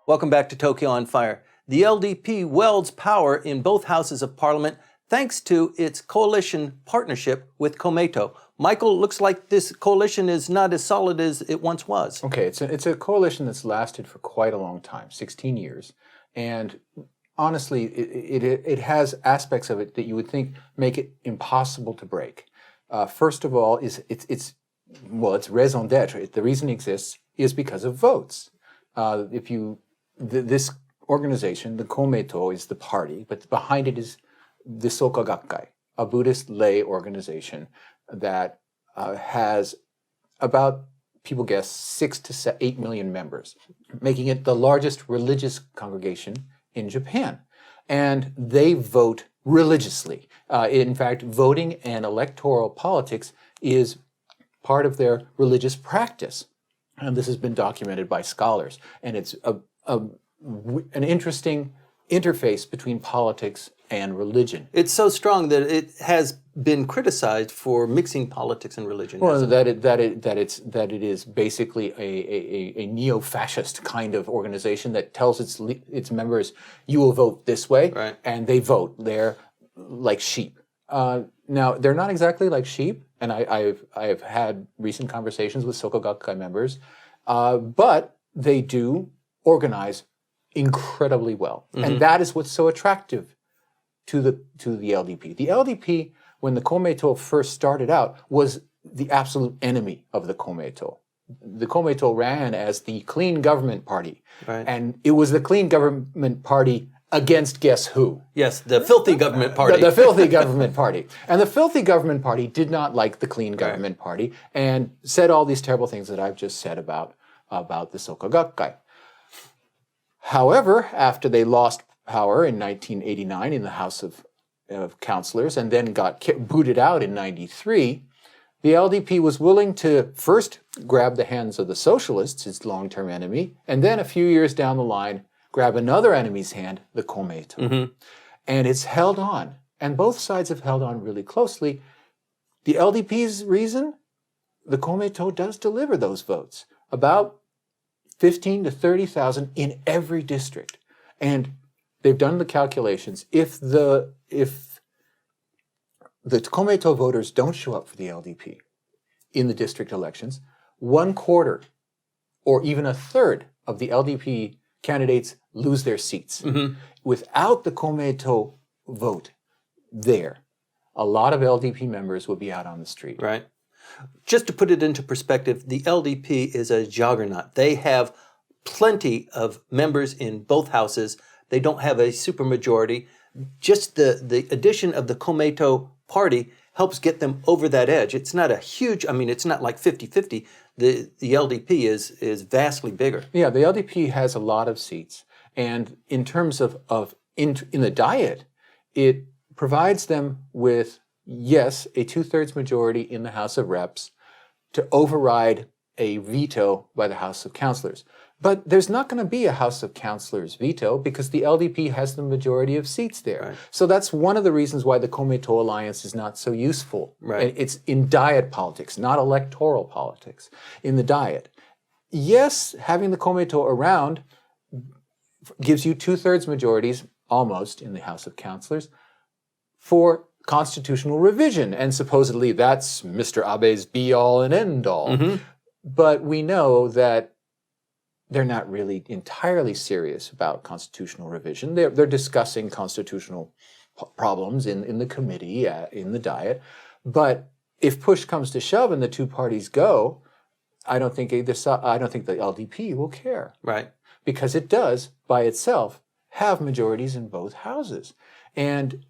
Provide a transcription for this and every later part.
Welcome back to Tokyo on Fire. The LDP wields power in both houses of parliament thanks to its coalition partnership with Komeito. Michael, looks like this coalition is not as solid as it once was. Okay, it's a coalition that's lasted for quite a long time, 16 years. And honestly, it has aspects of it that you would think make it impossible to break. First of all, it's raison d'etre. The reason it exists is because of votes. This organization, the Komeito, is the party, but behind it is the Soka Gakkai, a Buddhist lay organization that has about, people guess, 6 to 8 million members, making it the largest religious congregation in Japan. And they vote religiously. In fact, voting and electoral politics is part of their religious practice. And this has been documented by scholars. And it's an interesting interface between politics and religion. It's so strong that it has been criticized for mixing politics and religion. Well, that it is basically a neo-fascist kind of organization that tells its members, you will vote this way, right, and they vote. They're like sheep. Now, they're not exactly like sheep, and I've had recent conversations with Soka Gakkai members, but they do organize incredibly well. Mm-hmm. And that is what's so attractive to the LDP. The LDP, when the Komeito first started out, was the absolute enemy of the Komeito. The Komeito ran as the clean government party. Right. And it was the clean government party against guess who? Yes, the filthy government party. The filthy government party. And the filthy government party did not like the clean government party and said all these terrible things that I've just said about the Soka Gakkai. However, after they lost power in 1989 in the House of Councillors and then got booted out in 93, the LDP was willing to first grab the hands of the socialists, its long-term enemy, and then a few years down the line, grab another enemy's hand, the Komeito. Mm-hmm. And it's held on. And both sides have held on really closely. The LDP's reason? The Komeito does deliver those votes. About 15 to 30,000 in every district. And they've done the calculations. If the Komeito voters don't show up for the LDP in the district elections, 1/4 or even 1/3 of the LDP candidates lose their seats. Mm-hmm. Without the Komeito vote there, a lot of LDP members will be out on the street. Right. Just to put it into perspective, the LDP is a juggernaut. They have plenty of members in both houses. They don't have a supermajority. Just the addition of the Komeito party helps get them over that edge. It's not a huge, it's not like 50-50. The LDP is vastly bigger. Yeah, the LDP has a lot of seats. And in terms of in the Diet, it provides them with, yes, a 2/3 majority in the House of Reps to override a veto by the House of Councillors. But there's not going to be a House of Councillors veto because the LDP has the majority of seats there. Right. So that's one of the reasons why the Komeito alliance is not so useful. Right. It's in Diet politics, not electoral politics. In the Diet, yes, having the Komeito around gives you 2/3 majorities, almost, in the House of Councillors for constitutional revision. And supposedly that's Mr. Abe's be-all and end-all. Mm-hmm. But we know that they're not really entirely serious about constitutional revision. They're discussing constitutional problems in the committee, in the Diet. But if push comes to shove and the two parties go, I don't think the LDP will care. Right. Because it does, by itself, have majorities in both houses. And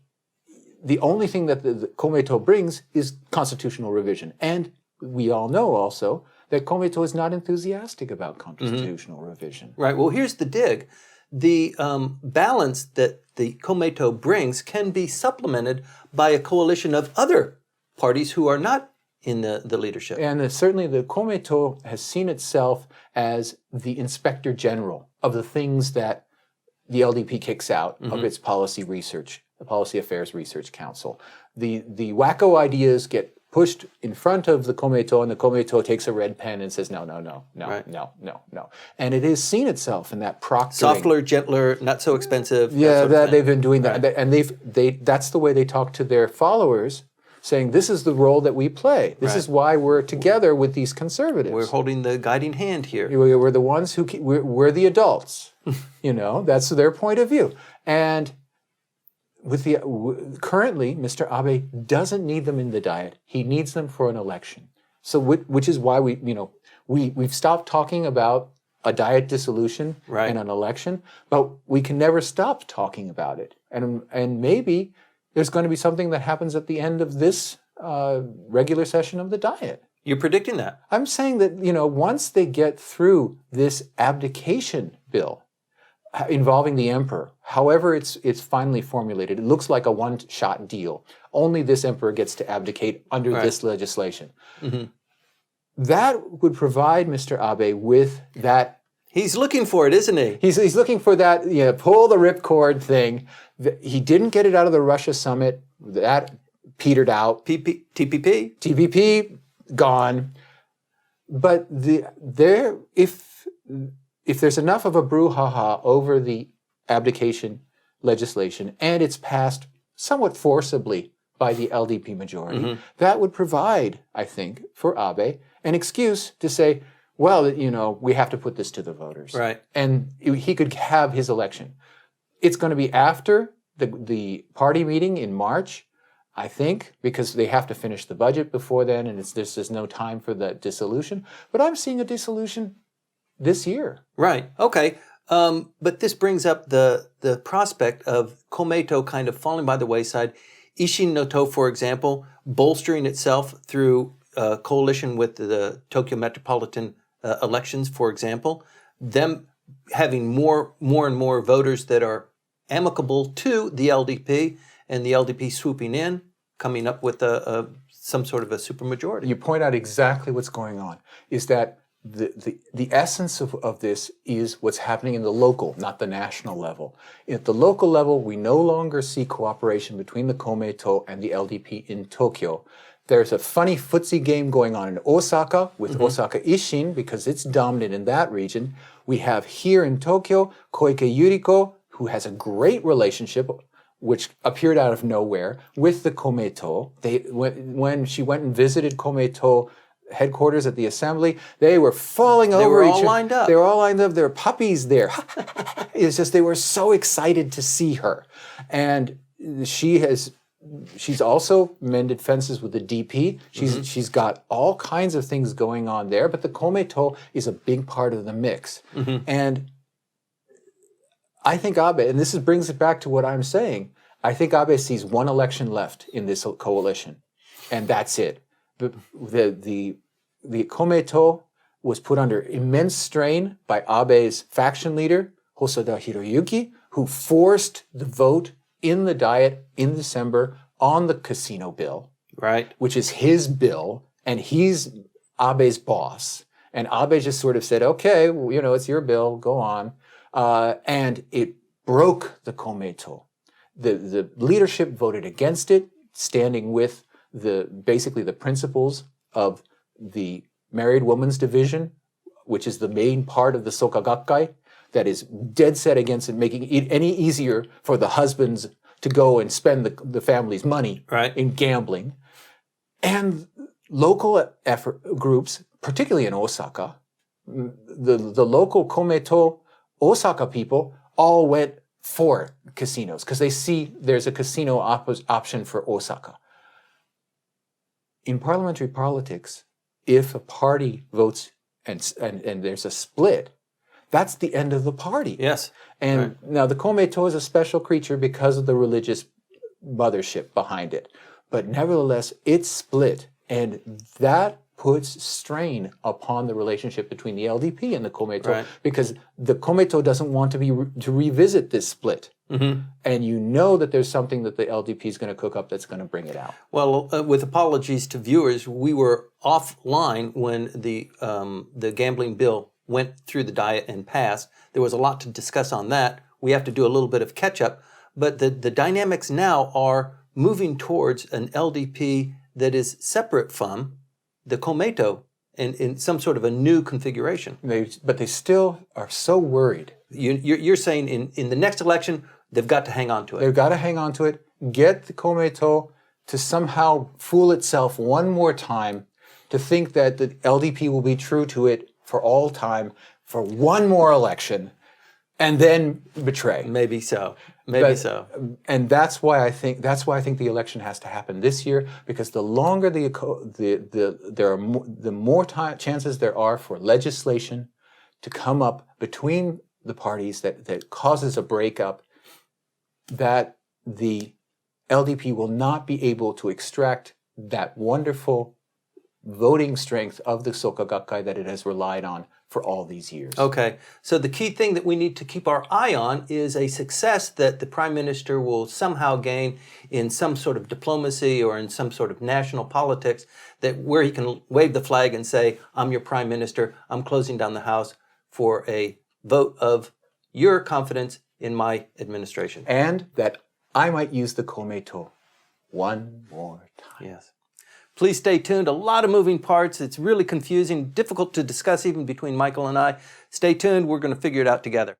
the only thing that the Komeito brings is constitutional revision. And we all know also that Komeito is not enthusiastic about constitutional revision. Right. Well, here's the dig. The balance that the Komeito brings can be supplemented by a coalition of other parties who are not in the leadership. And certainly the Komeito has seen itself as the inspector general of the things that the LDP kicks out of its policy research, the Policy Affairs Research Council. The wacko ideas get pushed in front of the Komeito, and the Komeito takes a red pen and says, no, no, no, no, Right. no, no, no. And it has seen itself in that proctoring. Softer, gentler, not so expensive. Yeah, sort of thing. they've been doing that. And that's the way they talk to their followers, saying, this is the role that we play. This is why we're together with these conservatives. We're holding the guiding hand here. We're the ones who, we're the adults. That's their point of view. And with currently, Mr. Abe doesn't need them in the Diet. He needs them for an election. So, which is why we've stopped talking about a Diet dissolution and an election, but we can never stop talking about it. And maybe there's going to be something that happens at the end of this regular session of the Diet. You're predicting that? I'm saying that, once they get through this abdication bill involving the emperor, however it's finally formulated, it looks like a one-shot deal. Only this emperor gets to abdicate under this legislation. Mm-hmm. That would provide Mr. Abe with that. He's looking for it, isn't he? He's looking for that, pull the ripcord thing. He didn't get it out of the Russia summit. That petered out. TPP? TPP, gone. But if there's enough of a brouhaha over the abdication legislation, and it's passed somewhat forcibly by the LDP majority, that would provide, I think, for Abe an excuse to say, well, we have to put this to the voters. Right. And he could have his election. It's going to be after the party meeting in March, I think, because they have to finish the budget before then, and there's no time for the dissolution. But I'm seeing a dissolution this year. Right. Okay. But this brings up the prospect of Komeito kind of falling by the wayside. Isshin no To, for example, bolstering itself through coalition with the Tokyo Metropolitan elections, for example. Them having more and more voters that are amicable to the LDP, and the LDP swooping in, coming up with some sort of a supermajority. You point out exactly what's going on, is that the essence of this is what's happening in the local, not the national level. At the local level, we no longer see cooperation between the Komeito and the LDP in Tokyo. There's a funny footsie game going on in Osaka with Osaka Isshin, because it's dominant in that region. We have here in Tokyo, Koike Yuriko, who has a great relationship, which appeared out of nowhere, with the Komeito. When she went and visited Komeito headquarters at the assembly, they were falling over each other. They were all lined up. They were all lined up. There were puppies there. It's just they were so excited to see her. And she's also mended fences with the DP. She's got all kinds of things going on there, but the Komeito is a big part of the mix. And I think Abe, and this brings it back to what I'm saying, I think Abe sees one election left in this coalition, and that's it. The Komeito was put under immense strain by Abe's faction leader, Hosoda Hiroyuki, who forced the vote in the Diet in December on the casino bill, right, which is his bill, and he's Abe's boss. And Abe just sort of said, okay, well, it's your bill, go on. And it broke the Komeito. The leadership voted against it, standing with basically the principles of the married woman's division, which is the main part of the Soka Gakkai, that is dead set against it making it any easier for the husbands to go and spend the family's money in gambling. And local groups, particularly in Osaka, the local Komeito Osaka people all went for casinos because they see there's a casino option for Osaka. In parliamentary politics, if a party votes and there's a split, that's the end of the party. Yes. And now the Komeito is a special creature because of the religious mothership behind it. But nevertheless, it's split. And that puts strain upon the relationship between the LDP and the Komeito because the Komeito doesn't want to revisit this split. And you know that there's something that the LDP is going to cook up that's going to bring it out. Well, with apologies to viewers, we were offline when the gambling bill went through the Diet and passed. There was a lot to discuss on that. We have to do a little bit of catch up. But the dynamics now are moving towards an LDP that is separate from the Komeito in some sort of a new configuration. But they still are so worried. You're saying in the next election, they've got to hang on to it. They've got to hang on to it, get the Komeito to somehow fool itself one more time, to think that the LDP will be true to it for all time, for one more election, and then betray. Maybe so. Maybe so. And that's why I think the election has to happen this year, because the longer the more chances there are for legislation to come up between the parties that causes a breakup, that the LDP will not be able to extract that wonderful voting strength of the Soka Gakkai that it has relied on for all these years. Okay, so the key thing that we need to keep our eye on is a success that the Prime Minister will somehow gain in some sort of diplomacy or in some sort of national politics, that where he can wave the flag and say, I'm your Prime Minister, I'm closing down the House for a vote of your confidence in my administration. And that I might use the Komeito one more time. Yes. Please stay tuned. A lot of moving parts. It's really confusing, difficult to discuss even between Michael and I. Stay tuned. We're going to figure it out together.